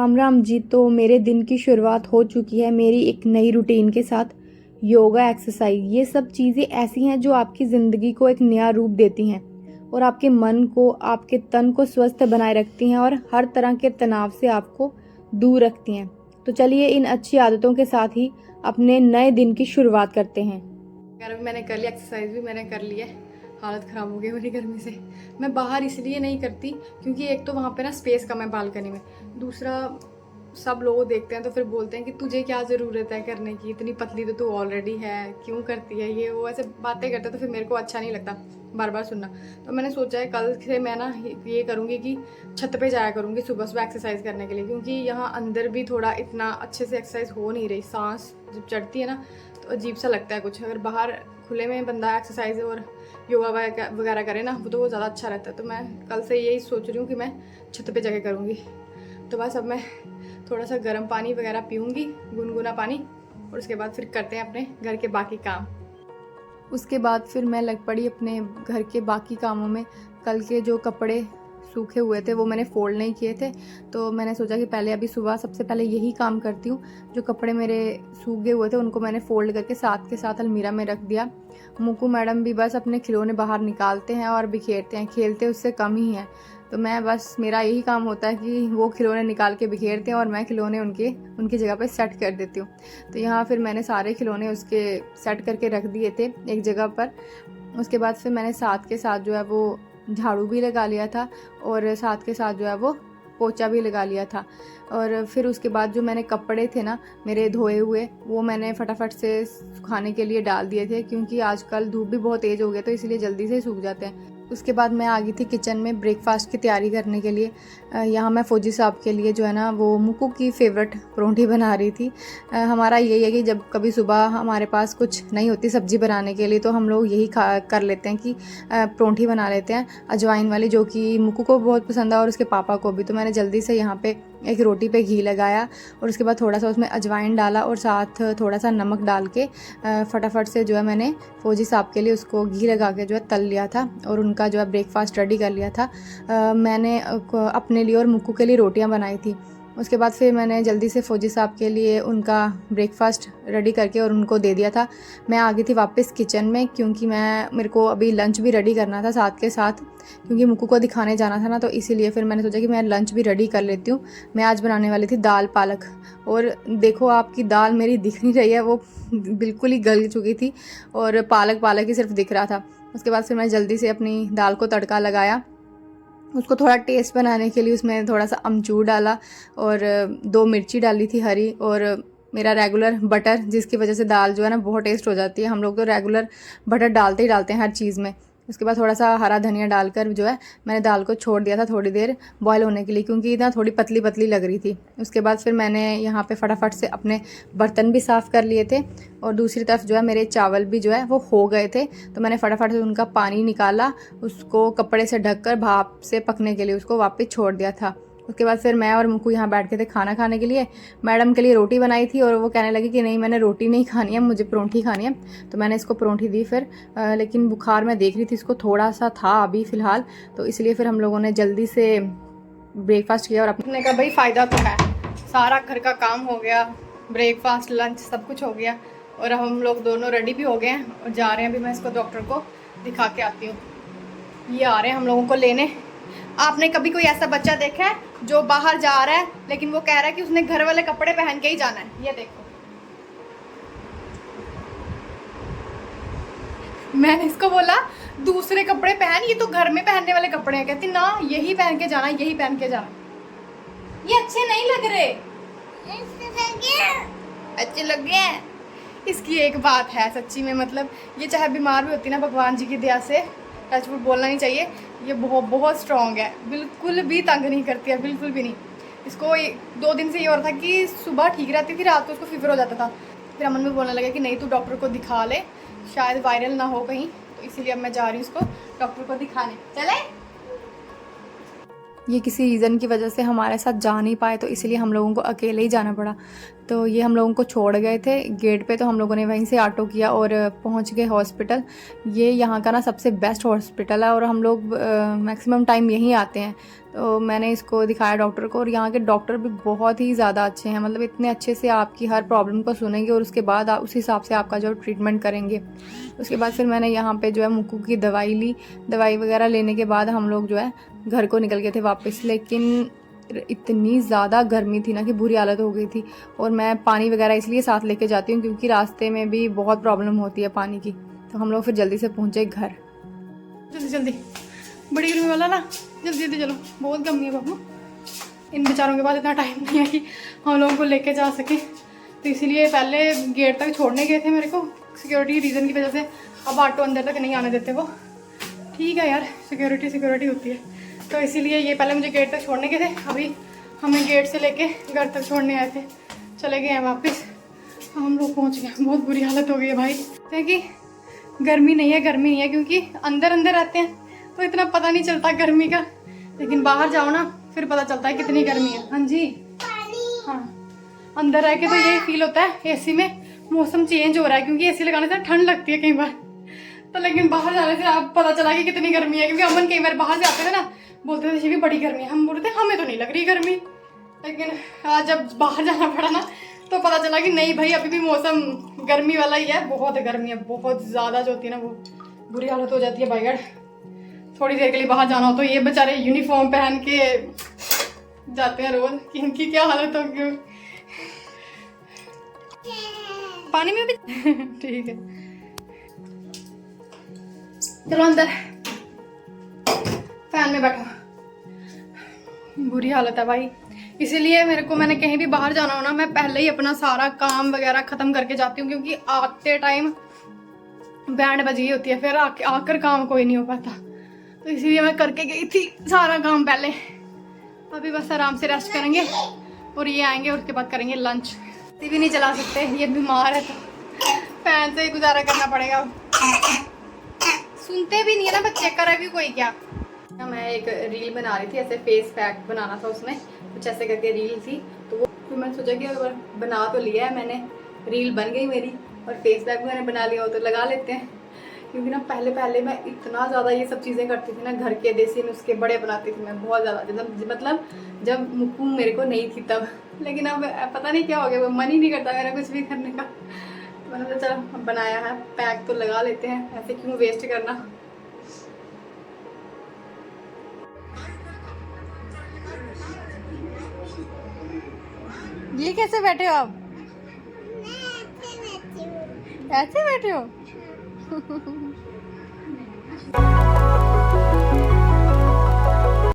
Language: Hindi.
राम राम जी। तो मेरे दिन की शुरुआत हो चुकी है मेरी एक नई रूटीन के साथ। योगा, एक्सरसाइज, ये सब चीज़ें ऐसी हैं जो आपकी ज़िंदगी को एक नया रूप देती हैं और आपके मन को, आपके तन को स्वस्थ बनाए रखती हैं और हर तरह के तनाव से आपको दूर रखती हैं। तो चलिए इन अच्छी आदतों के साथ ही अपने नए दिन की शुरुआत करते हैं। यार मैंने कर लिया, एक्सरसाइज भी मैंने कर ली है। हालत ख़राब हो गई मेरी गर्मी से। मैं बाहर इसलिए नहीं करती क्योंकि एक तो वहाँ पे ना स्पेस कम है बालकनी में, दूसरा सब लोग देखते हैं तो फिर बोलते हैं कि तुझे क्या ज़रूरत है करने की, इतनी पतली तो तू ऑलरेडी है, क्यों करती है ये वो, ऐसे बातें करते तो फिर मेरे को अच्छा नहीं लगता बार बार सुनना। तो मैंने सोचा है कल से मैं ना ये करूँगी कि छत पे जाया करूँगी सुबह सुबह एक्सरसाइज करने के लिए, क्योंकि यहाँ अंदर भी थोड़ा इतना अच्छे से एक्सरसाइज हो नहीं रही। सांस जब चढ़ती है ना तो अजीब सा लगता है कुछ। अगर बाहर खुले में बंदा एक्सरसाइज और योगा वगैरह करे ना तो वो ज़्यादा अच्छा रहता है। तो मैं कल से यही सोच रही हूँ कि मैं छत पे जाके करूँगी। तो बस अब मैं थोड़ा सा गर्म पानी वगैरह पीऊँगी, गुनगुना पानी, और उसके बाद फिर करते हैं अपने घर के बाकी काम। उसके बाद फिर मैं लग पड़ी अपने घर के बाकी कामों में। कल के जो कपड़े सूखे हुए थे वो मैंने फोल्ड नहीं किए थे, तो मैंने सोचा कि पहले अभी सुबह सबसे पहले यही काम करती हूँ। जो कपड़े मेरे सूखे हुए थे उनको मैंने फोल्ड करके साथ के साथ अलमीरा में रख दिया। मुकू मैडम भी बस अपने खिलौने बाहर निकालते हैं और बिखेरते हैं, खेलते उससे कम ही हैं। तो मैं बस, मेरा यही काम होता है कि वो खिलौने निकाल के बिखेरते हैं और मैं खिलौने उनकी जगह पे सेट कर देती हूँ। तो यहाँ फिर मैंने सारे खिलौने उसके सेट करके रख दिए थे एक जगह पर। उसके बाद फिर मैंने साथ के साथ जो है वो झाड़ू भी लगा लिया था और साथ के साथ जो है वो पोछा भी लगा लिया था। और फिर उसके बाद जो मैंने कपड़े थे ना मेरे धोए हुए, वो मैंने फटाफट से सुखाने के लिए डाल दिए थे, क्योंकि आजकल धूप भी बहुत तेज़ हो गया तो इसलिए जल्दी से सूख जाते हैं। उसके बाद मैं आ गई थी किचन में ब्रेकफास्ट की तैयारी करने के लिए। यहाँ मैं फौजी साहब के लिए जो है ना वो मुकू की फेवरेट परोंठी बना रही थी। हमारा यही है कि जब कभी सुबह हमारे पास कुछ नहीं होती सब्ज़ी बनाने के लिए तो हम लोग यही कर लेते हैं कि परोंठी बना लेते हैं अजवाइन वाली, जो कि मुकू को बहुत पसंद है और उसके पापा को भी। तो मैंने जल्दी से यहाँ पे एक रोटी पे घी लगाया और उसके बाद थोड़ा सा उसमें अजवाइन डाला और साथ थोड़ा सा नमक डाल के फटाफट से जो है मैंने फौजी साहब के लिए उसको घी लगा के जो है तल लिया था और उनका जो है ब्रेकफास्ट रेडी कर लिया था। मैंने अपने लिए और मुक्कू के लिए रोटियां बनाई थी। उसके बाद फिर मैंने जल्दी से फौजी साहब के लिए उनका ब्रेकफास्ट रेडी करके और उनको दे दिया था। मैं आ गई थी वापस किचन में, क्योंकि मेरे को अभी लंच भी रेडी करना था साथ के साथ, क्योंकि मुक्कू को दिखाने जाना था ना, तो इसीलिए फिर मैंने सोचा कि मैं लंच भी रेडी कर लेती हूँ। मैं आज बनाने वाली थी दाल पालक, और देखो आपकी दाल मेरी दिख नहीं रही है, वो बिल्कुल ही गल चुकी थी और पालक पालक ही सिर्फ दिख रहा था। उसके बाद फिर मैं जल्दी से अपनी दाल को तड़का लगाया। उसको थोड़ा टेस्ट बनाने के लिए उसमें थोड़ा सा अमचूर डाला और 2 मिर्ची डाली थी हरी, और मेरा रेगुलर बटर, जिसकी वजह से दाल जो है ना बहुत टेस्ट हो जाती है। हम लोग तो रेगुलर बटर डालते ही डालते हैं हर चीज़ में। उसके बाद थोड़ा सा हरा धनिया डालकर जो है मैंने दाल को छोड़ दिया था थोड़ी देर बॉयल होने के लिए, क्योंकि ना थोड़ी पतली पतली लग रही थी। उसके बाद फिर मैंने यहाँ पे फटाफट से अपने बर्तन भी साफ़ कर लिए थे और दूसरी तरफ जो है मेरे चावल भी जो है वो हो गए थे। तो मैंने फटाफट से उनका पानी निकाला, उसको कपड़े से ढककर भाप से पकने के लिए उसको वापस छोड़ दिया था। उसके बाद फिर मैं और मुक्कू यहाँ बैठ के थे खाना खाने के लिए। मैडम के लिए रोटी बनाई थी और वो कहने लगी कि नहीं मैंने रोटी नहीं खानी है, मुझे परोंठी खानी है। तो मैंने इसको परोंठी दी फिर, लेकिन बुखार मैं देख रही थी इसको थोड़ा सा था अभी फ़िलहाल, तो इसलिए फिर हम लोगों ने जल्दी से ब्रेकफास्ट किया। और अपने का भाई फ़ायदा तो है, सारा घर का काम हो गया, ब्रेकफास्ट लंच सब कुछ हो गया और हम लोग दोनों रेडी भी हो गए हैं और जा रहे हैं। अभी मैं इसको डॉक्टर को दिखा के आती हूँ। ये आ रहे हैं हम लोगों को लेने। आपने कभी कोई ऐसा बच्चा देखा है जो बाहर जा रहा है लेकिन वो कह रहा है कि उसने घर वाले कपड़े पहन के ही जाना है? ये देखो, मैंने इसको बोला दूसरे कपड़े पहन, ये तो घर में पहनने वाले कपड़े हैं। कहती ना यही पहन के जाना, यही पहन के जाना, ये अच्छे नहीं लग रहे। अच्छे लग गए हैं। इसकी एक बात है सच्ची में, मतलब ये चाहे बीमार भी होती ना भगवान जी की दया से, टचवुड बोलना नहीं चाहिए, ये बहुत बहुत स्ट्रॉन्ग है, बिल्कुल भी तंग नहीं करती है, बिल्कुल भी नहीं। इसको 2 दिन से ये हो रहा था कि सुबह ठीक रहती थी, रात को उसको फीवर हो जाता था। फिर अमन भी बोलने लगा कि नहीं तू डॉक्टर को दिखा ले, शायद वायरल ना हो कहीं, तो इसीलिए अब मैं जा रही हूँ उसको डॉक्टर को दिखाने। चले, ये किसी रीज़न की वजह से हमारे साथ जा नहीं पाए तो इसलिए हम लोगों को अकेले ही जाना पड़ा। तो ये हम लोगों को छोड़ गए थे गेट पे, तो हम लोगों ने वहीं से ऑटो किया और पहुंच गए हॉस्पिटल। ये यहाँ का ना सबसे बेस्ट हॉस्पिटल है और हम लोग मैक्सिमम टाइम यहीं आते हैं। तो मैंने इसको दिखाया डॉक्टर को, और यहाँ के डॉक्टर भी बहुत ही ज़्यादा अच्छे हैं, मतलब इतने अच्छे से आपकी हर प्रॉब्लम को सुनेंगे और उसके बाद उस हिसाब से आपका जो ट्रीटमेंट करेंगे। उसके बाद फिर मैंने यहाँ पे जो है मुक्कू की दवाई ली। दवाई वगैरह लेने के बाद हम लोग जो है घर को निकल गए थे वापस, लेकिन इतनी ज़्यादा गर्मी थी ना कि बुरी हालत हो गई थी। और मैं पानी वगैरह इसलिए साथ लेके जाती हूँ क्योंकि रास्ते में भी बहुत प्रॉब्लम होती है पानी की। तो हम लोग फिर जल्दी से पहुँचे घर। जल्दी जल्दी, बड़ी गर्मी वाला ना, जल्दी जल्दी चलो, बहुत गर्मी है बाबू। इन बेचारों के पास इतना टाइम नहीं है कि हम लोगों को लेके जा सके, तो इसीलिए पहले गेट तक छोड़ने गए थे मेरे को, सिक्योरिटी रीज़न की वजह से। अब ऑटो अंदर तक नहीं आने देते वो, ठीक है यार, सिक्योरिटी होती है, तो इसीलिए ये पहले मुझे गेट तक छोड़ने गए थे। अभी हमें गेट से लेके घर तक छोड़ने आए थे, चले गए हैं वापस। हम लोग पहुँच गए। बहुत बुरी हालत हो गई है भाई, क्योंकि गर्मी नहीं है क्योंकि अंदर रहते हैं तो इतना पता नहीं चलता गर्मी का, लेकिन बाहर जाओ ना फिर पता चलता है कितनी गर्मी है। हाँ जी, हाँ, अंदर रह के तो यही फील होता है। एसी में मौसम चेंज हो रहा है, क्योंकि एसी लगाने से ठंड लगती है कई बार, तो लेकिन बाहर जाने से आप पता चला कि कितनी गर्मी है। क्योंकि अमन कई बार बाहर जाते थे ना, बोलते थे भी बड़ी गर्मी है, हम बोलते थे हमें तो नहीं लग रही गर्मी, लेकिन आज जब बाहर जाना पड़ा ना तो पता चला कि नहीं भाई, अभी भी मौसम गर्मी वाला ही है। बहुत गर्मी है, बहुत ज़्यादा, जो होती है ना वो बुरी हालत हो जाती है भाई यार। थोड़ी देर के लिए बाहर जाना हो तो ये बेचारे यूनिफॉर्म पहन के जाते हैं रोज, कि इनकी क्या हालत होगी। पानी में भी ठीक है, चलो अंदर फैन में बैठो। बुरी हालत है भाई, इसीलिए मैंने कहीं भी बाहर जाना हो ना, मैं पहले ही अपना सारा काम वगैरह खत्म करके जाती हूँ, क्योंकि आते टाइम बैंड बजी होती है, फिर आकर काम कोई नहीं हो पाता। तो इसीलिए मैं करके गई थी सारा काम पहले। अभी बस आराम से रेस्ट करेंगे और ये आएंगे और उसके बाद करेंगे लंच। टीवी नहीं चला सकते, ये बीमार है तो फैन से ही गुजारा करना पड़ेगा। सुनते भी नहीं है ना बच्चे, करे भी कोई क्या। मैं एक रील बना रही थी, ऐसे फेस पैक बनाना था, उसमें कुछ ऐसे करके रील थी, तो वो फिर मैंने सोचा कि अगर बना तो लिया है मैंने, रील बन गई मेरी और फेस पैक भी मैंने बना लिया हो तो लगा लेते हैं। क्योंकि ना पहले मैं इतना ज़्यादा ये सब चीज़ें करती थी ना, घर के देसी नुस्खे बड़े बनाती थी मैं बहुत ज़्यादा, मतलब जब मुक्कू मेरे को नहीं थी तब। लेकिन अब पता नहीं क्या हो गया, वो मन ही नहीं करता मेरा कुछ भी करने का। तो मैंने सोचा चलो बनाया है, पैक तो लगा लेते हैं, ऐसे क्यों वेस्ट करना। ये कैसे बैठे हो आप? ऐसे बैठे हो